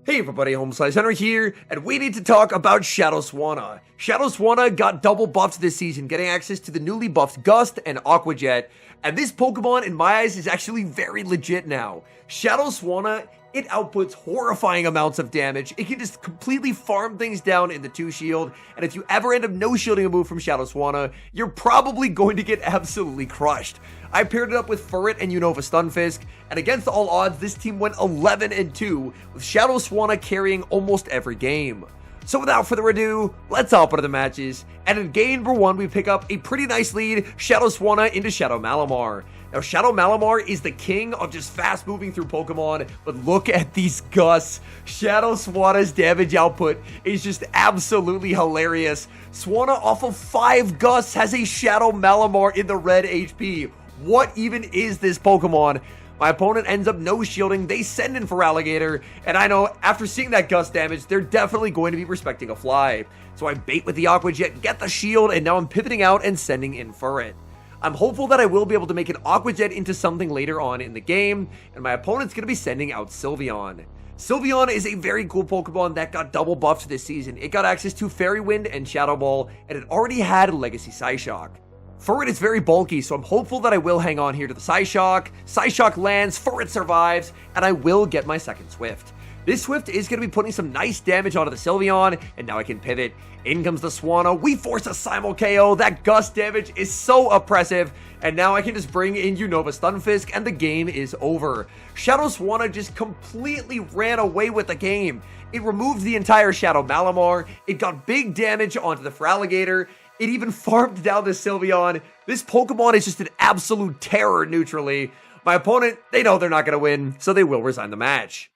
Hey everybody, HomeSliceHenry here, and we need to talk about Shadow Swanna. Shadow Swanna got double buffed this season, getting access to the newly buffed Gust and Aqua Jet, and this Pokemon, in my eyes, is actually very legit now. Shadow Swanna, it outputs horrifying amounts of damage. It can just completely farm things down in the 2-shield, and if you ever end up no-shielding a move from Shadow Swanna, you're probably going to get absolutely crushed. I paired it up with Furret and Unova Stunfisk, and against all odds, this team went 11-2, with Shadow Swanna carrying almost every game. So without further ado, let's hop into the matches, and in game number 1, we pick up a pretty nice lead, Shadow Swanna into Shadow Malamar. Now, Shadow Malamar is the king of just fast-moving through Pokemon, but look at these Gusts. Shadow Swanna's damage output is just absolutely hilarious. Swanna, off of 5 Gusts, has a Shadow Malamar in the red HP. What even is this Pokemon? My opponent ends up no-shielding, they send in for Alligator, and I know, after seeing that Gust damage, they're definitely going to be respecting a Fly. So I bait with the Aqua Jet, get the shield, and now I'm pivoting out and sending in for it. I'm hopeful that I will be able to make an Aqua Jet into something later on in the game, and my opponent's going to be sending out Sylveon. Sylveon is a very cool Pokemon that got double buffed this season. It got access to Fairy Wind and Shadow Ball, and it already had Legacy Psyshock. Furret is very bulky, so I'm hopeful that I will hang on here to the Psyshock. Psyshock lands, Furret survives, and I will get my second Swift. This Swift is going to be putting some nice damage onto the Sylveon, and now I can pivot. In comes the Swanna, we force a Simul KO, that Gust damage is so oppressive, and now I can just bring in Unova Stunfisk, and the game is over. Shadow Swanna just completely ran away with the game. It removed the entire Shadow Malamar, it got big damage onto the Feraligatr, it even farmed down the Sylveon. This Pokemon is just an absolute terror neutrally. My opponent, they know they're not going to win, so they will resign the match.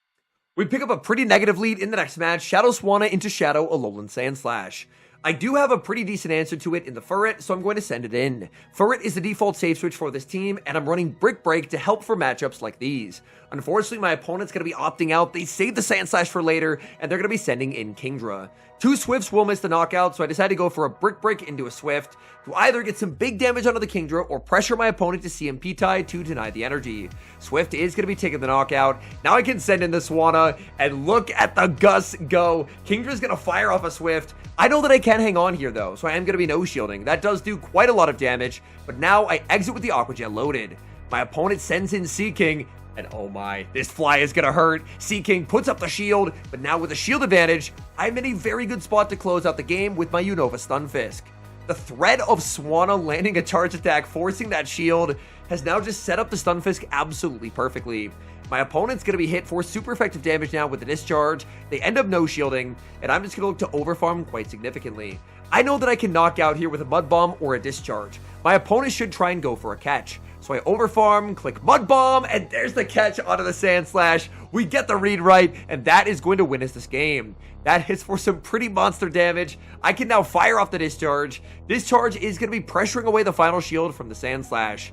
We pick up a pretty negative lead in the next match, Shadow Swanna into Shadow Alolan Sandslash. I do have a pretty decent answer to it in the Furret, so I'm going to send it in. Furret is the default save switch for this team, and I'm running Brick Break to help for matchups like these. Unfortunately, my opponent's going to be opting out. They saved the Sandslash for later, and they're going to be sending in Kingdra. 2 Swifts will miss the knockout, so I decided to go for a Brick Break into a Swift to either get some big damage onto the Kingdra or pressure my opponent to CMP tie to deny the energy. Swift is going to be taking the knockout. Now I can send in the Swanna, and look at the Gus go. Kingdra's going to fire off a Swift. I know that I can hang on here though, so I am going to be no-shielding. That does do quite a lot of damage, but now I exit with the Aqua Jet loaded. My opponent sends in Seaking, and oh my, this Fly is going to hurt. Seaking puts up the shield, but now with a shield advantage, I'm in a very good spot to close out the game with my Unova Stunfisk. The threat of Swanna landing a charge attack, forcing that shield, has now just set up the Stunfisk absolutely perfectly. My opponent's going to be hit for super effective damage now with the discharge. They end up no-shielding, and I'm just going to look to overfarm quite significantly. I know that I can knock out here with a Mud Bomb or a discharge. My opponent should try and go for a catch. So I overfarm, click Mud Bomb, and there's the catch onto the Sandslash. We get the read right, and that is going to win us this game. That hits for some pretty monster damage. I can now fire off the discharge. Discharge is going to be pressuring away the final shield from the Sandslash.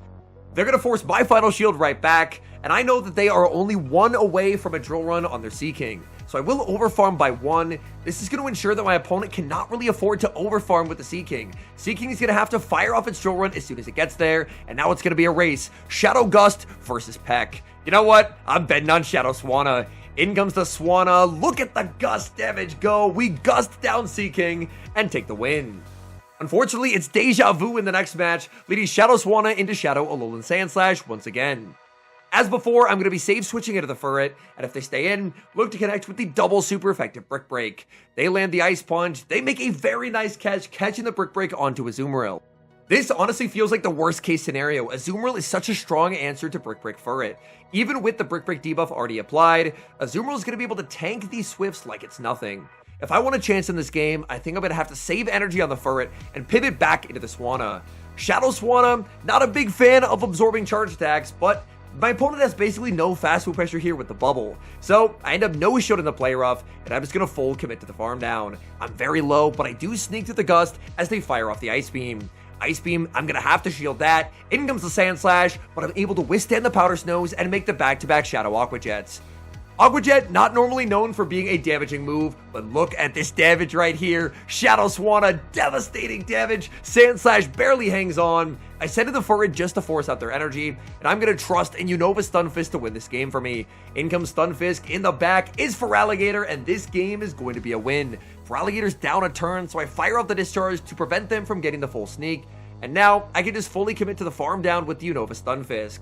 They're going to force my final shield right back, and I know that they are only 1 away from a drill run on their Seaking. So I will overfarm by 1. This is going to ensure that my opponent cannot really afford to overfarm with the Seaking. Seaking is going to have to fire off its drill run as soon as it gets there, and now it's going to be a race. Shadow Gust versus Peck. You know what? I'm betting on Shadow Swanna. In comes the Swanna. Look at the Gust damage go. We Gust down Seaking and take the win. Unfortunately, it's Deja Vu in the next match, leading Shadow Swanna into Shadow Alolan Sandslash once again. As before, I'm going to be save switching into the Furret, and if they stay in, look to connect with the double super effective Brick Break. They land the Ice Punch, they make a very nice catch, catching the Brick Break onto Azumarill. This honestly feels like the worst case scenario. Azumarill is such a strong answer to Brick Break Furret. Even with the Brick Break debuff already applied, Azumarill is going to be able to tank these Swifts like it's nothing. If I want a chance in this game, I think I'm going to have to save energy on the Furret and pivot back into the Swanna. Shadow Swanna, not a big fan of absorbing charge attacks, but my opponent has basically no fast move pressure here with the bubble. So I end up no-shielding the Play Rough, and I'm just going to full commit to the farm down. I'm very low, but I do sneak through the Gust as they fire off the Ice Beam. Ice Beam, I'm going to have to shield that. In comes the Sandslash, but I'm able to withstand the Powder Snows and make the back-to-back Shadow Aqua Jets. Aqua Jet, not normally known for being a damaging move, but look at this damage right here. Shadow Swanna, devastating damage. Sand Slash barely hangs on. I send in the Furret just to force out their energy, and I'm going to trust in Unova Stunfisk to win this game for me. In comes Stunfisk, in the back is Feraligatr, and this game is going to be a win. Feraligatr's down a turn, so I fire up the discharge to prevent them from getting the full sneak, and now I can just fully commit to the farm down with the Unova Stunfisk.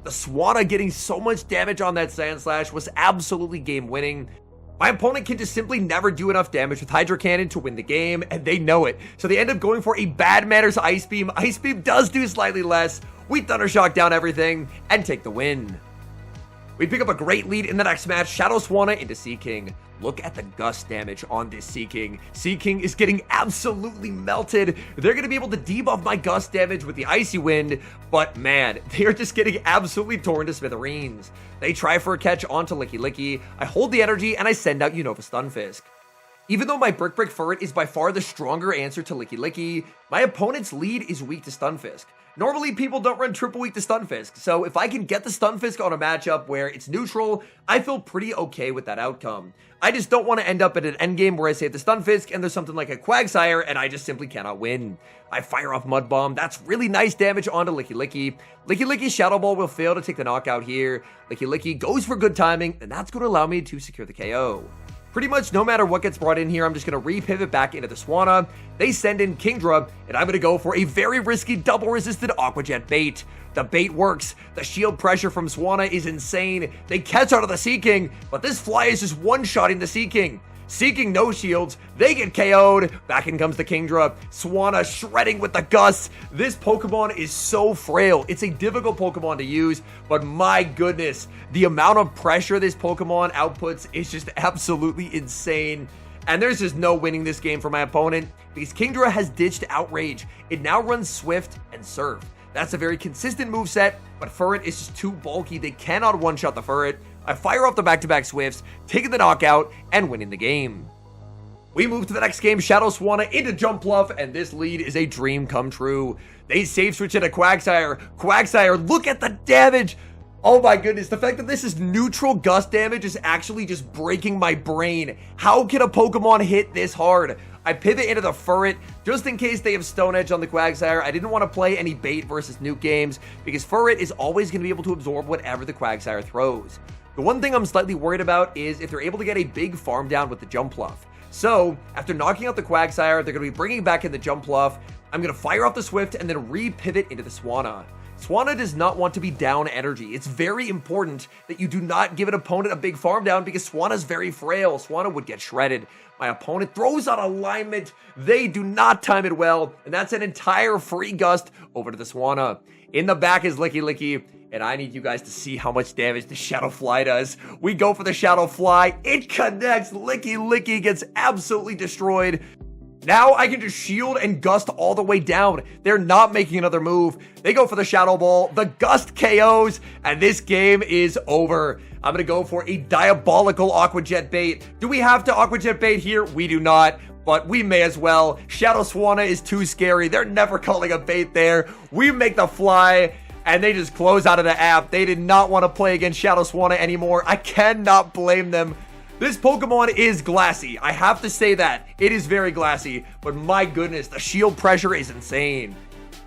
The Swana getting so much damage on that Sand Slash was absolutely game winning. My opponent can just simply never do enough damage with Hydro Cannon to win the game, and they know it. So they end up going for a Bad Manners Ice Beam. Ice Beam does do slightly less. We Thunder Shock down everything and take the win. We pick up a great lead in the next match, Shadow Swanna into Sea King. Look at the gust damage on this Sea King. Sea King is getting absolutely melted. They're going to be able to debuff my gust damage with the Icy Wind, but man, they are just getting absolutely torn to smithereens. They try for a catch onto Licky Licky. I hold the energy and I send out Unova Stunfisk. Even though my Brick Brick Furret is by far the stronger answer to Licky Licky, my opponent's lead is weak to Stunfisk. Normally, people don't run triple weak to Stunfisk, so if I can get the Stunfisk on a matchup where it's neutral, I feel pretty okay with that outcome. I just don't want to end up at an endgame where I save the Stunfisk and there's something like a Quagsire and I just simply cannot win. I fire off Mud Bomb. That's really nice damage onto Licky Licky. Licky Licky's Shadow Ball will fail to take the knockout here. Licky Licky goes for good timing, and that's going to allow me to secure the KO. Pretty much no matter what gets brought in here, I'm just going to re-pivot back into the Swana. They send in Kingdra, and I'm going to go for a very risky double-resisted Aqua Jet bait. The bait works. The shield pressure from Swana is insane. They catch out of the Sea King, but this fly is just one-shotting the Sea King. Sea King no shields, they get KO'd. Back in comes the Kingdra. Swana shredding with the Gust. This Pokemon is so frail. It's a difficult Pokemon to use, but my goodness, the amount of pressure this Pokemon outputs is just absolutely insane. And there's just no winning this game for my opponent because Kingdra has ditched Outrage. It now runs Swift and Surf. That's a very consistent moveset, but Furret is just too bulky. They cannot one-shot the Furret. I fire off the back-to-back Swifts, taking the knockout, and winning the game. We move to the next game, Shadow Swanna into Jump Bluff, and this lead is a dream come true. They save switch into Quagsire. Quagsire, look at the damage! Oh my goodness, the fact that this is neutral gust damage is actually just breaking my brain. How can a Pokemon hit this hard? I pivot into the Furret just in case they have Stone Edge on the Quagsire. I didn't want to play any bait versus nuke games because Furret is always going to be able to absorb whatever the Quagsire throws. The one thing I'm slightly worried about is if they're able to get a big farm down with the Jump Bluff. So, after knocking out the Quagsire, they're going to be bringing back in the Jump Bluff. I'm going to fire off the Swift and then re-pivot into the Swana. Swana does not want to be down energy. It's very important that you do not give an opponent a big farm down because Swana's very frail. Swana would get shredded. My opponent throws out Alignment. They do not time it well, and that's an entire free Gust over to the Swana. In the back is Licky Licky. And I need you guys to see how much damage the Shadow Fly does. We go for the Shadow Fly. It connects. Licky Licky gets absolutely destroyed. Now I can just shield and Gust all the way down. They're not making another move. They go for the Shadow Ball. The Gust KOs. And this game is over. I'm going to go for a diabolical Aqua Jet bait. Do we have to Aqua Jet bait here? We do not. But we may as well. Shadow Swanna is too scary. They're never calling a bait there. We make the fly. And they just close out of the app. They did not want to play against Shadow Swanna anymore. I cannot blame them. This Pokemon is glassy. I have to say that. It is very glassy. But my goodness, the shield pressure is insane.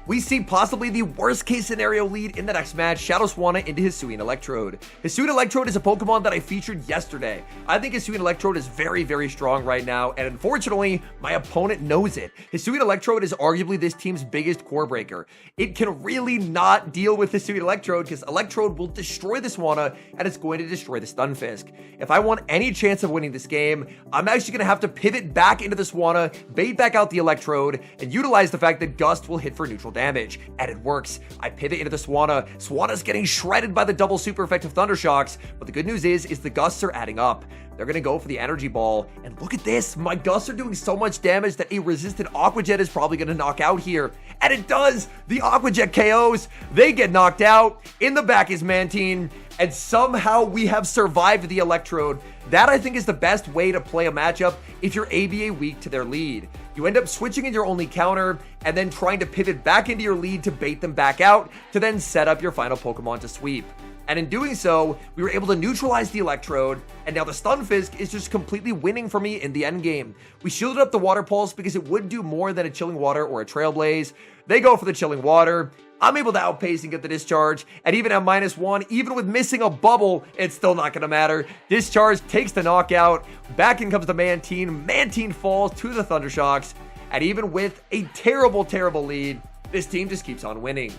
We see possibly the worst case scenario lead in the next match, Shadow Swanna into Hisuian Electrode. Hisuian Electrode is a Pokemon that I featured yesterday. I think Hisuian Electrode is very, very strong right now, and unfortunately, my opponent knows it. Hisuian Electrode is arguably this team's biggest core breaker. It can really not deal with Hisuian Electrode because Electrode will destroy the Swanna, and it's going to destroy the Stunfisk. If I want any chance of winning this game, I'm actually going to have to pivot back into the Swanna, bait back out the Electrode, and utilize the fact that Gust will hit for neutral damage, and it works. I pivot into the Swanna. Swanna's getting shredded by the double super effective Thunder Shocks, but the good news is the Gusts are adding up. They're going to go for the Energy Ball, and look at this. My Gusts are doing so much damage that a resisted Aqua Jet is probably going to knock out here, and it does. The Aqua Jet KOs. They get knocked out. In the back is Mantine, and somehow we have survived the Electrode. That, I think, is the best way to play a matchup if you're ABA weak to their lead. You end up switching in your only counter and then trying to pivot back into your lead to bait them back out to then set up your final Pokemon to sweep. And in doing so, we were able to neutralize the Electrode, and now the Stunfisk is just completely winning for me in the endgame. We shielded up the Water Pulse because it would do more than a Chilling Water or a Trailblaze. They go for the Chilling Water. I'm able to outpace and get the Discharge, and even at -1, even with missing a bubble, it's still not going to matter. Discharge takes the knockout. Back in comes the Mantine. Mantine falls to the Thundershocks, and even with a terrible, terrible lead, this team just keeps on winning.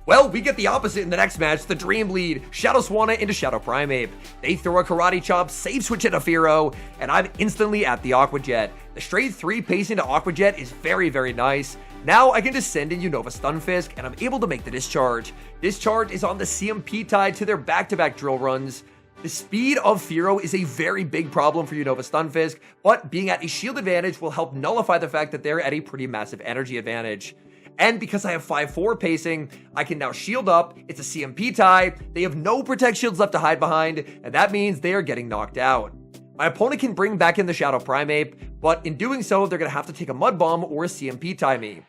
Well, we get the opposite in the next match, the Dream lead. Shadow Swanna into Shadow Primeape. They throw a Karate Chop, save switch into Fearow, and I'm instantly at the Aqua Jet. The straight 3 pace into Aqua Jet is very, very nice. Now I can just send in Unova Stunfisk, and I'm able to make the Discharge. Discharge is on the CMP tied to their back-to-back drill runs. The speed of Fearow is a very big problem for Unova Stunfisk, but being at a shield advantage will help nullify the fact that they're at a pretty massive energy advantage. And because I have 5-4 pacing, I can now shield up. It's a CMP tie. They have no Protect Shields left to hide behind, and that means they are getting knocked out. My opponent can bring back in the Shadow Primeape, but in doing so, they're going to have to take a Mud Bomb or a CMP tie me.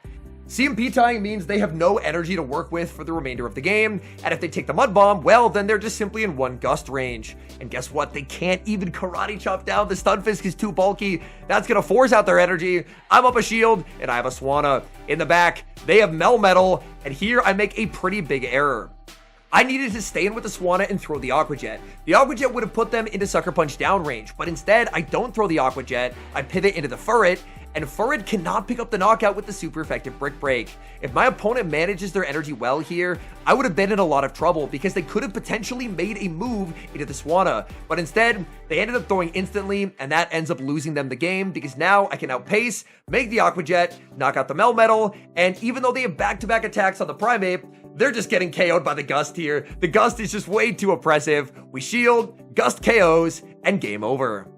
CMP tying means they have no energy to work with for the remainder of the game, and if they take the Mud Bomb, well, then they're just simply in 1 Gust range. And guess what? They can't even Karate Chop down. The Stunfisk is too bulky. That's going to force out their energy. I'm up a shield, and I have a Swana. In the back, they have Melmetal, and here I make a pretty big error. I needed to stay in with the Swana and throw the Aqua Jet. The Aqua Jet would have put them into Sucker Punch down range, but instead, I don't throw the Aqua Jet. I pivot into the Furret, and Furret cannot pick up the knockout with the super effective Brick Break. If my opponent manages their energy well here, I would have been in a lot of trouble because they could have potentially made a move into the Swana, but instead, they ended up throwing instantly, and that ends up losing them the game because now I can outpace, make the Aqua Jet, knock out the Melmetal, and even though they have back-to-back attacks on the Primeape, they're just getting KO'd by the Gust here. The Gust is just way too oppressive. We shield, Gust KOs, and game over.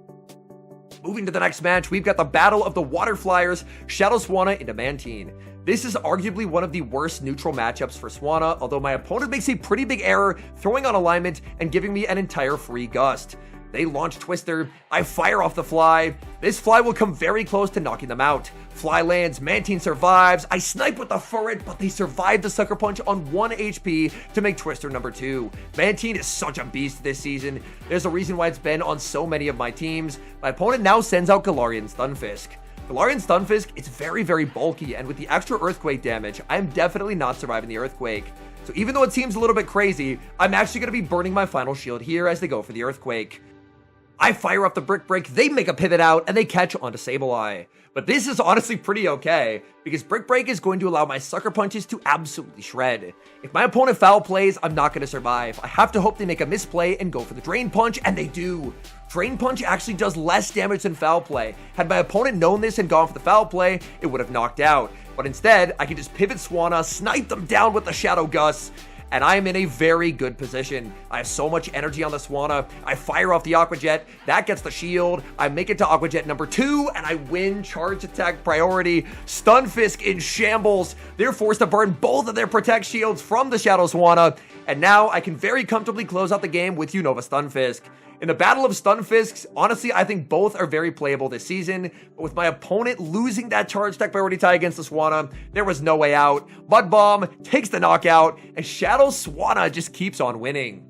Moving to the next match, we've got the battle of the Water Flyers, Shadow Swanna into Mantine. This is arguably one of the worst neutral matchups for Swanna, although my opponent makes a pretty big error throwing on alignment and giving me an entire free Gust. They launch Twister, I fire off the Fly. This Fly will come very close to knocking them out. Fly lands, Mantine survives, I snipe with the Furret, but they survive the Sucker Punch on 1 HP to make Twister number 2. Mantine is such a beast this season. There's a reason why it's been on so many of my teams. My opponent now sends out Galarian Stunfisk. Galarian Stunfisk is very, very bulky, and with the extra Earthquake damage, I'm definitely not surviving the Earthquake. So even though it seems a little bit crazy, I'm actually going to be burning my final shield here as they go for the Earthquake. I fire up the Brick Break, they make a pivot out, and they catch onto Sableye. But this is honestly pretty okay, because Brick Break is going to allow my Sucker Punches to absolutely shred. If my opponent foul plays, I'm not going to survive. I have to hope they make a misplay and go for the Drain Punch, and they do. Drain Punch actually does less damage than foul play. Had my opponent known this and gone for the foul play, it would have knocked out. But instead, I can just pivot Swanna, snipe them down with the Shadow Gust, and I am in a very good position. I have so much energy on the Swanna. I fire off the Aqua Jet. That gets the shield. I make it to Aqua Jet number 2, and I win charge attack priority. Stunfisk in shambles. They're forced to burn both of their Protect Shields from the Shadow Swanna, and now I can very comfortably close out the game with Unova Stunfisk. In the battle of Stunfisks, honestly, I think both are very playable this season, but with my opponent losing that charge attack priority tie against the Swanna, there was no way out. Mud Bomb takes the knockout, and Shadow Swanna just keeps on winning.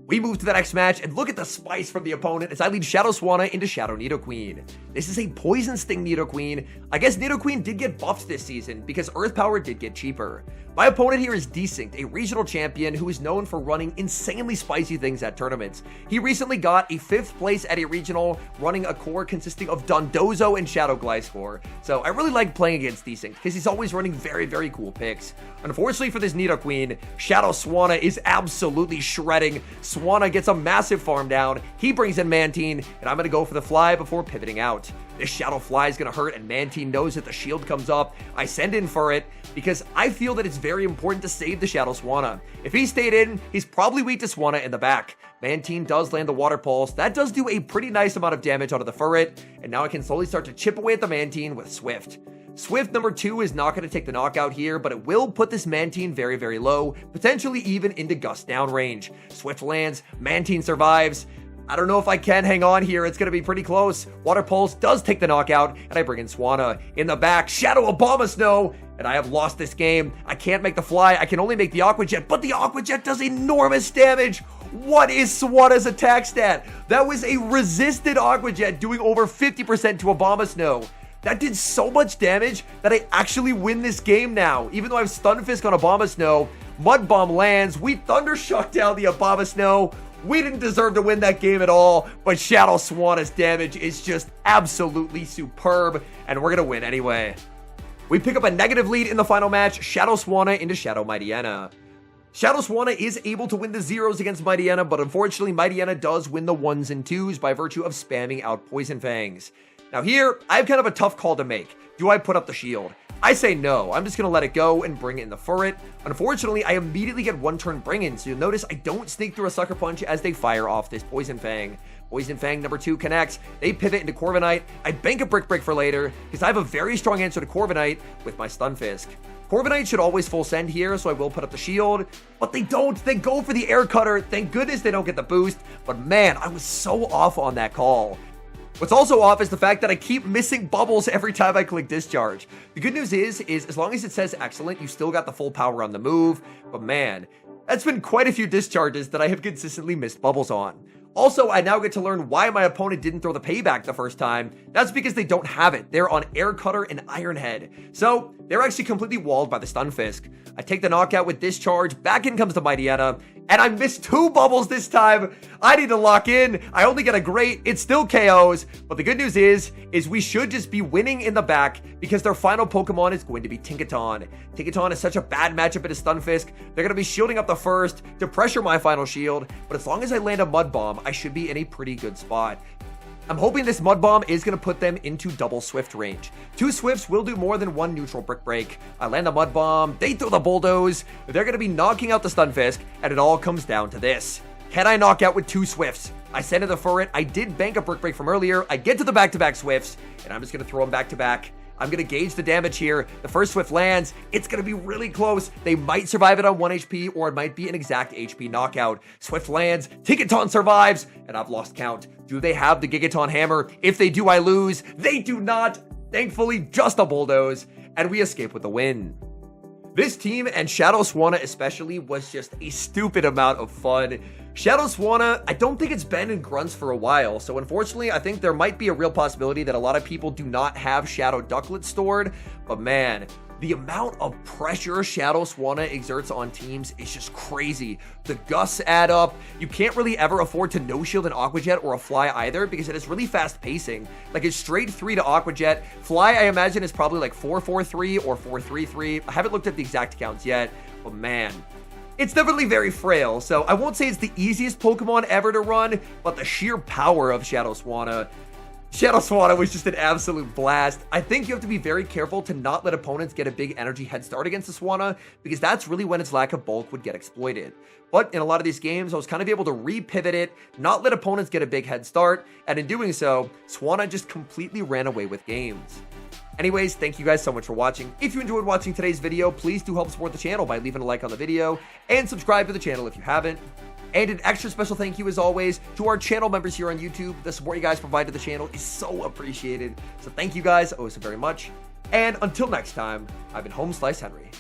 We move to the next match, and look at the spice from the opponent as I lead Shadow Swanna into Shadow Nidoqueen. This is a Poison Sting Nidoqueen. I guess Nidoqueen did get buffed this season because Earth Power did get cheaper. My opponent here is Desynct, a regional champion who is known for running insanely spicy things at tournaments. He recently got a 5th place at a regional, running a core consisting of Dondozo and Shadow Gliscor. So I really like playing against Desynct because he's always running very, very cool picks. Unfortunately for this Nidoqueen, Shadow Swanna is absolutely shredding. Swanna gets a massive farm down. He brings in Mantine, and I'm going to go for the Fly before pivoting out. This Shadow Fly is going to hurt, and Mantine knows that the shield comes up. I send in for it because I feel that it's very important to save the Shadow Swanna. If he stayed in, he's probably weak to Swanna in the back. Mantine does land the Water Pulse. That does do a pretty nice amount of damage onto the Furret, and now I can slowly start to chip away at the Mantine with Swift. Swift number 2 is not going to take the knockout here, but it will put this Mantine very, very low, potentially even into Gust down range. Swift lands, Mantine survives. I don't know if I can hang on here. It's going to be pretty close. Water Pulse does take the knockout, and I bring in Swana. In the back, Shadow Obama Snow, and I have lost this game. I can't make the fly. I can only make the Aqua Jet, but the Aqua Jet does enormous damage. What is Swana's attack stat? That was a resisted Aqua Jet doing over 50% to Obama Snow. That did so much damage that I actually win this game now. Even though I have Stun Fisk on Obama Snow, Mud Bomb lands, we Thunder Shock down the Obama Snow. We didn't deserve to win that game at all, but Shadow Swanna's damage is just absolutely superb, and we're gonna win anyway. We pick up a negative lead in the final match, Shadow Swanna into Shadow Mightyena. Shadow Swanna is able to win the zeros against Mightyena, but unfortunately Mightyena does win the ones and twos by virtue of spamming out Poison Fangs. Now here, I have kind of a tough call to make. Do I put up the shield? I say no. I'm just going to let it go and bring in the Furret. Unfortunately, I immediately get one turn bring in, so you'll notice I don't sneak through a Sucker Punch as they fire off this Poison Fang. Poison Fang number 2 connects. They pivot into Corviknight. I bank a Brick Break for later because I have a very strong answer to Corviknight with my Stun Fisk. Corviknight should always full send here, so I will put up the shield, but they don't. They go for the Air Cutter. Thank goodness they don't get the boost, but man, I was so off on that call. What's also off is the fact that I keep missing bubbles every time I click discharge. The good news is as long as it says excellent, you still got the full power on the move, but man, that's been quite a few discharges that I have consistently missed bubbles on. Also, I now get to learn why my opponent didn't throw the payback the first time. That's because they don't have it. They're on Air Cutter and Iron Head. So, they're actually completely walled by the Stun Fisk. I take the knockout with discharge, back in comes the Mightyena, and I missed 2 bubbles this time. I need to lock in. I only get a great, it still KOs, but the good news is we should just be winning in the back because their final Pokemon is going to be Tinkaton. Tinkaton is such a bad matchup in a Stun Fisk. They're going to be shielding up the first to pressure my final shield, but as long as I land a Mud Bomb, I should be in a pretty good spot. I'm hoping this Mud Bomb is going to put them into double Swift range. 2 Swifts will do more than 1 neutral Brick Break. I land the Mud Bomb, they throw the Bulldoze, they're going to be knocking out the Stun Fisk, and it all comes down to this. Can I knock out with 2 Swifts? I send in the Furret, I did bank a Brick Break from earlier, I get to the back-to-back Swifts, and I'm just going to throw them back-to-back. I'm going to gauge the damage here. The first Swift lands. It's going to be really close. They might survive it on 1 HP, or it might be an exact HP knockout. Swift lands. Tinkaton survives, and I've lost count. Do they have the Gigaton Hammer? If they do, I lose. They do not. Thankfully, just a Bulldoze, and we escape with the win. This team, and Shadow Swanna especially, was just a stupid amount of fun. Shadow Swanna, I don't think it's been in grunts for a while, so unfortunately, I think there might be a real possibility that a lot of people do not have Shadow Ducklet stored, but man, the amount of pressure Shadow Swanna exerts on teams is just crazy. The gusts add up. You can't really ever afford to no-shield an Aqua Jet or a Fly either because it is really fast pacing. Like, it's straight 3 to Aqua Jet. Fly, I imagine, is probably like 4-4-3 or 4-3-3. I haven't looked at the exact counts yet, but man, it's definitely very frail, so I won't say it's the easiest Pokemon ever to run, but the sheer power of Shadow Swanna was just an absolute blast. I think you have to be very careful to not let opponents get a big energy head start against the Swanna, because that's really when its lack of bulk would get exploited. But in a lot of these games, I was kind of able to re-pivot it, not let opponents get a big head start, and in doing so, Swanna just completely ran away with games. Anyways, thank you guys so much for watching. If you enjoyed watching today's video, please do help support the channel by leaving a like on the video and subscribe to the channel if you haven't. And an extra special thank you as always to our channel members here on YouTube. The support you guys provide to the channel is so appreciated. So thank you guys oh so very much. And until next time, I've been HomeSliceHenry.